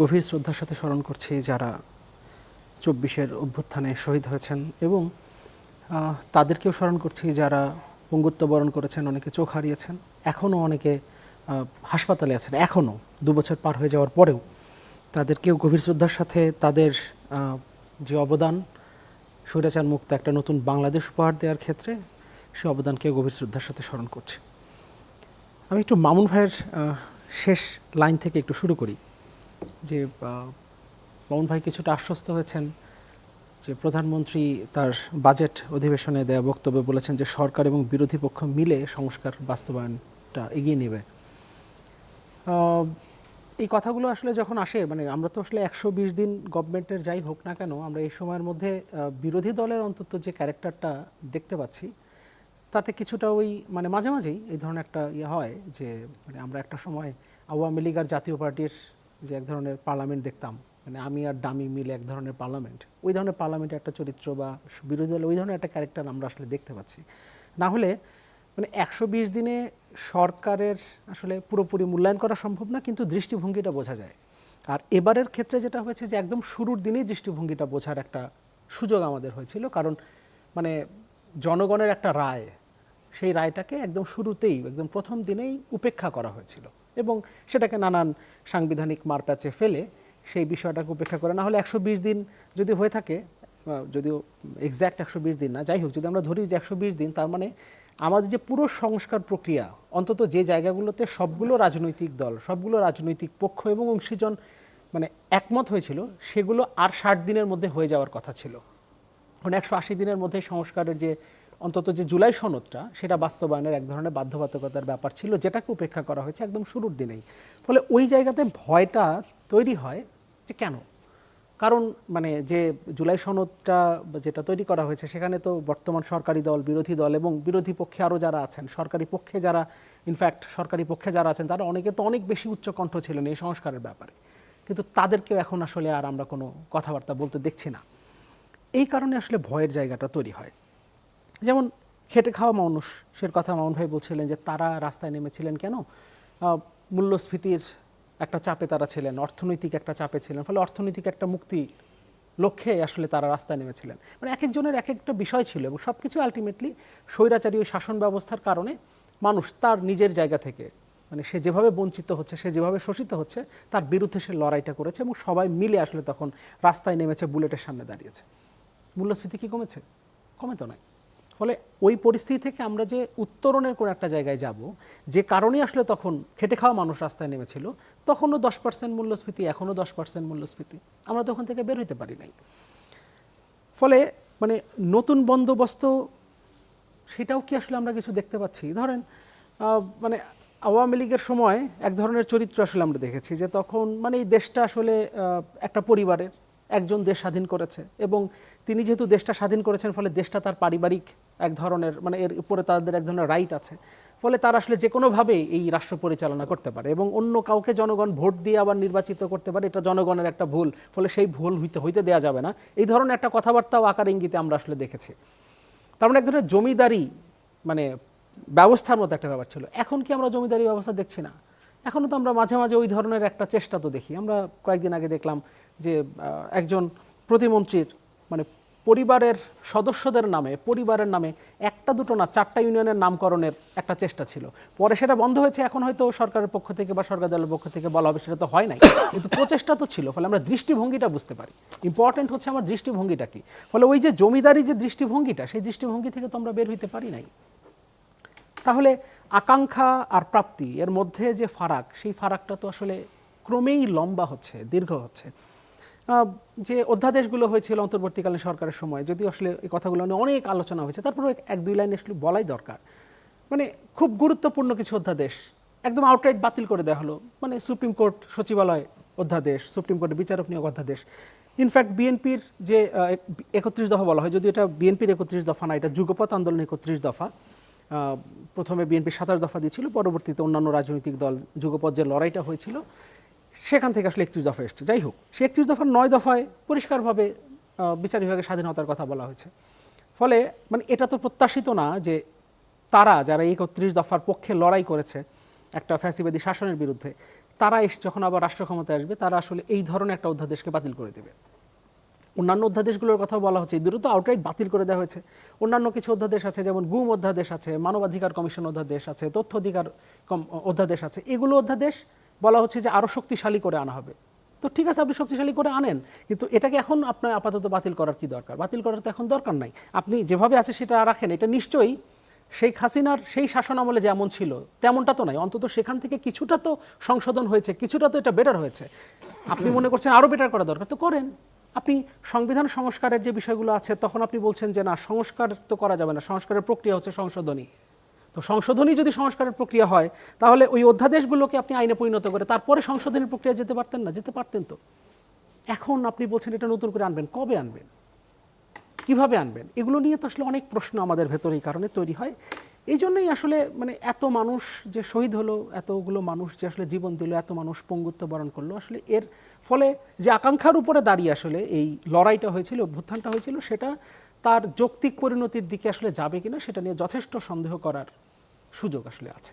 গভীর শ্রদ্ধার সাথে স্মরণ করছি যারা ২৪-এর অভ্যুত্থানে শহীদ হয়েছেন এবং তাদেরকেও স্মরণ করছি যারা পঙ্গুত্ব বরণ করেছেন, অনেকে চোখ হারিয়েছেন, এখনও অনেকে হাসপাতালে আছেন, এখনও ২ বছর পার হয়ে যাওয়ার পরেও তাদেরকেও গভীর শ্রদ্ধার সাথে তাদের যে অবদান স্বৈরাচার মুক্ত একটা নতুন বাংলাদেশ উপহার দেওয়ার ক্ষেত্রে সে অবদানকে গভীর শ্রদ্ধার সাথে স্মরণ করছি। আমি একটু মামুন ভাইয়ের শেষ লাইন থেকে একটু শুরু করি যে মামুন ভাই কিছুটা আশ্বস্ত হয়েছেন যে প্রধানমন্ত্রী তার বাজেট অধিবেশনে দেয়া বক্তব্যে বলেছেন যে সরকার এবং বিরোধী পক্ষ মিলে সংস্কার বাস্তবায়নটা এগিয়ে নেবে। এই কথাগুলো আসলে যখন আসে, মানে আমরা তো আসলে ১২০ দিন গভর্নমেন্টের যাই হোক না কেন, আমরা এই সময়ের মধ্যে বিরোধী দলের অন্তত যে ক্যারেক্টারটা দেখতে পাচ্ছি তাতে কিছুটা ওই মানে মাঝে মাঝেই এই ধরনের একটা ইয়ে হয় যে মানে আমরা একটা সময় আওয়ামী লীগ আর জাতীয় পার্টির যে এক ধরনের পার্লামেন্ট দেখতাম, মানে আমি আর ডামি মিলে এক ধরনের পার্লামেন্ট, ওই ধরনের পার্লামেন্টের একটা চরিত্র বা বিরোধী দলের ওই ধরনের একটা ক্যারেক্টার আমরা আসলে দেখতে পাচ্ছি। না হলে মানে ১২০ দিনে সরকারের আসলে পুরোপুরি মূল্যায়ন করা সম্ভব না, কিন্তু দৃষ্টিভঙ্গিটা বোঝা যায়। আর এবারের ক্ষেত্রে যেটা হয়েছে যে একদম শুরুর দিনেই দৃষ্টিভঙ্গিটা বোঝার একটা সুযোগ আমাদের হয়েছিল, কারণ মানে জনগণের একটা রায়, সেই রায়টাকে একদম শুরুতেই একদম প্রথম দিনেই উপেক্ষা করা হয়েছিল এবং সেটাকে নানান সাংবিধানিক মারপ্যাচে ফেলে সেই বিষয়টাকে উপেক্ষা করে। না হলে ১২০ দিন যদি হয়ে থাকে, যদিও এক্স্যাক্ট ১২০ দিন না, যাই হোক, যদি আমরা ধরি যে ১২০ দিন, তার মানে আমাদের যে পুরো সংস্কার প্রক্রিয়া অন্তত যে জায়গাগুলোতে সবগুলো রাজনৈতিক দল, সবগুলো রাজনৈতিক পক্ষ এবং অংশীজন মানে একমত হয়েছিল, সেগুলো আর ৬০ দিনের মধ্যে হয়ে যাওয়ার কথা ছিল। কারণ ১৮০ দিনের মধ্যে সংস্কারের যে অন্তত যে জুলাই সনদটা, সেটা বাস্তবায়নের এক ধরনের বাধ্যবাধকতার ব্যাপার ছিল, যেটাকে উপেক্ষা করা হয়েছে একদম শুরুর দিনেই। ফলে ওই জায়গাতে ভয়টা তৈরি হয় যে কেন, কারণ মানে যে জুলাই সনদটা যেটা তৈরি করা হয়েছে সেখানে তো বর্তমান সরকারি দল, বিরোধী দল এবং বিরোধী পক্ষে আরও যারা আছেন, সরকারি পক্ষে যারা, ইনফ্যাক্ট সরকারি পক্ষে যারা আছেন তারা অনেকে তো অনেক বেশি উচ্চকণ্ঠ ছিলেন এই সংস্কারের ব্যাপারে, কিন্তু তাদেরকেও এখন আসলে আর আমরা কোনো কথাবার্তা বলতে দেখছি না। এই কারণে আসলে ভয়ের জায়গাটা তৈরি হয়। যেমন খেটে খাওয়া মানুষের কথা মামুন ভাই বলছিলেন যে তারা রাস্তায় নেমেছিলেন কেন, মূল্যস্ফীতির একটা চাপে তারা ছিলেন, অর্থনৈতিক একটা চাপে ছিলেন, ফলে অর্থনৈতিক একটা মুক্তি লক্ষ্যে আসলে তারা রাস্তায় নেমেছিলেন। মানে এক একজনের এক একটা বিষয় ছিল এবং সব কিছু আলটিমেটলি স্বৈরাচারী ওই শাসন ব্যবস্থার কারণে মানুষ তার নিজের জায়গা থেকে, মানে সে যেভাবে বঞ্চিত হচ্ছে, সে যেভাবে শোষিত হচ্ছে, তার বিরুদ্ধে সে লড়াইটা করেছে এবং সবাই মিলে আসলে তখন রাস্তায় নেমেছে, বুলেটের সামনে দাঁড়িয়েছে। মূল্যস্ফীতি কি কমেছে? কমে তো নাই। ফলে ওই পরিস্থিতি থেকে আমরা যে উত্তরণের কোনো একটা জায়গায় যাব, যে কারণে আসলে তখন খেটে খাওয়া মানুষ রাস্তায় নেমেছিল, তখনও ১০% মূল্যস্ফীতি, এখনও ১০% মূল্যস্ফীতি, আমরা তখন থেকে বের হইতে পারি নাই। ফলে মানে নতুন বন্দোবস্ত সেটাও কি আসলে আমরা কিছু দেখতে পাচ্ছি? ধরেন মানে আওয়ামী লীগের সময় এক ধরনের চরিত্র আসলে আমরা দেখেছি যে তখন মানে এই দেশটা আসলে একটা পরিবারের, একজন দেশ স্বাধীন করেছে এবং তিনি যেহেতু দেশটা স্বাধীন করেছেন, ফলে দেশটা তার পারিবারিক এক ধরনের, মানে এর উপরে তাদের এক ধরনের রাইট আছে, ফলে তারা আসলে যে কোনোভাবে এই রাষ্ট্র পরিচালনা করতে পারে এবং অন্য কাউকে জনগণ ভোট দিয়ে আবার নির্বাচিত করতে পারে, এটা জনগণের একটা ভুল, ফলে সেই ভুল হইতে দেওয়া যাবে না, এই ধরনের একটা কথাবার্তাও আকার ইঙ্গিতে আমরা আসলে দেখেছি। তার মানে এক ধরনের জমিদারি মানে ব্যবস্থার মতো একটা ব্যাপার ছিল। এখন কি আমরা জমিদারি ব্যবস্থা দেখছি না? এখনও তো আমরা মাঝে মাঝে ওই ধরনের একটা চেষ্টা তো দেখি। আমরা কয়েকদিন আগে দেখলাম যে একজন প্রতিমন্ত্রীর মানে পরিবারের সদস্যদের নামে, পরিবারের নামে একটা দুটো না ৪টা ইউনিয়নের নামকরণের একটা চেষ্টা ছিল, পরে সেটা বন্ধ হয়েছে। এখন হয়তো সরকারের পক্ষ থেকে বা সরকার দলের পক্ষ থেকে বলা হবে সেটা তো হয় নাই, কিন্তু প্রচেষ্টা তো ছিল। ফলে আমরা দৃষ্টিভঙ্গিটা বুঝতে পারি, ইম্পর্টেন্ট হচ্ছে আমার দৃষ্টিভঙ্গিটা কি। ফলে ওই যে জমিদারি যে দৃষ্টিভঙ্গিটা, সেই দৃষ্টিভঙ্গি থেকে তো আমরা বের হইতে পারি নাই। তাহলে আকাঙ্ক্ষা আর প্রাপ্তি এর মধ্যে যে ফারাক, সেই ফারাকটা তো আসলে ক্রমেই লম্বা হচ্ছে, দীর্ঘ হচ্ছে। যে অধ্যাদেশগুলো হয়েছিল অন্তর্বর্তীকালীন সরকারের সময়, যদি আসলে এই কথাগুলো নিয়ে অনেক আলোচনা হয়েছে, তারপরে এক দুই লাইন আসলে বলাই দরকার। মানে খুব গুরুত্বপূর্ণ কিছু অধ্যাদেশ একদম আউটরাইট বাতিল করে দেওয়া হলো, মানে সুপ্রিম কোর্ট সচিবালয় অধ্যাদেশ, সুপ্রিম কোর্টের বিচারক নিয়োগ অধ্যাদেশ। ইনফ্যাক্ট বিএনপির যে ৩১ দফা বলা হয়, যদি এটা বিএনপির ৩১ দফা না, এটা যুগপৎ আন্দোলন ৩১ দফা। প্রথমে বিএনপি ২৭ দফা দিয়েছিল, পরবর্তীতে অন্যান্য রাজনৈতিক দল যুগপৎ যে লড়াইটা হয়েছিল সেখান থেকে আসলে ৩১ দফা এসছে। যাই হোক, সে ৩১ দফার ৯ দফায় পরিষ্কারভাবে বিচার বিভাগের স্বাধীনতার কথা বলা হয়েছে। ফলে মানে এটা তো প্রত্যাশিত না যে তারা যারা এই ৩১ দফার পক্ষে লড়াই করেছে একটা ফ্যাসিবাদী শাসনের বিরুদ্ধে, তারা যখন আবার রাষ্ট্র ক্ষমতায় আসবে তারা আসলে এই ধরনের একটা অধ্যাদেশকে বাতিল করে দেবে। অন্যান্য অধ্যাদেশগুলোর কথা বলা হচ্ছে, এই দুটো তো আউটরাইট বাতিল করে দেওয়া হয়েছে। অন্যান্য কিছু অধ্যাদেশ আছে, যেমন গুম অধ্যাদেশ আছে, মানবাধিকার কমিশন অধ্যাদেশ আছে, তথ্য অধিকার অধ্যাদেশ আছে। এগুলো অধ্যাদেশ বলা হচ্ছে যে আরও শক্তিশালী করে আনা হবে। তো ঠিক আছে, আপনি শক্তিশালী করে আনেন, কিন্তু এটাকে এখন আপনার আপাতত বাতিল করার কি দরকার? বাতিল করার তো এখন দরকার নাই। আপনি যেভাবে আছে সেটা রাখেন। এটা নিশ্চয়ই শেখ হাসিনার সেই শাসন আমলে যেমন ছিল তেমনটা তো নাই, অন্তত সেখান থেকে কিছুটা তো সংশোধন হয়েছে, কিছুটা তো এটা বেটার হয়েছে। আপনি মনে করছেন আরও বেটার করা দরকার, তো করেন। আপনি সংবিধান সংস্কারের যে বিষয়গুলো আছে তখন আপনি বলছেন যে না, সংস্কার তো করা যাবে না, সংস্কারের প্রক্রিয়া হচ্ছে সংশোধনী। তো সংশোধনী যদি সংস্কারের প্রক্রিয়া হয়, তাহলে ওই অধ্যাদেশগুলোকে আপনি আইনে পরিণত করে তারপরে সংশোধনের প্রক্রিয়া যেতে পারতেন না? যেতে পারতেন তো। এখন আপনি বলছেন এটা নতুন করে আনবেন, কবে আনবেন, কিভাবে আনবেন? এগুলো নিয়ে তো আসলে অনেক প্রশ্ন আমাদের ভেতরে এই কারণে তৈরি হয়। এই জন্যই আসলে মানে এত মানুষ যে শহীদ হলো, এতগুলো মানুষ যে আসলে জীবন দিল, এত মানুষ পঙ্গুত্ব বরণ করলো, আসলে এর ফলে যে আকাঙ্ক্ষার উপরে দাঁড়িয়ে আসলে এই লড়াইটা হয়েছিল, অভ্যুত্থানটা হয়েছিল, সেটা তার যৌক্তিক পরিণতির দিকে আসলে যাবে কিনা সেটা নিয়ে যথেষ্ট সন্দেহ করার সুযোগ আসলে আছে।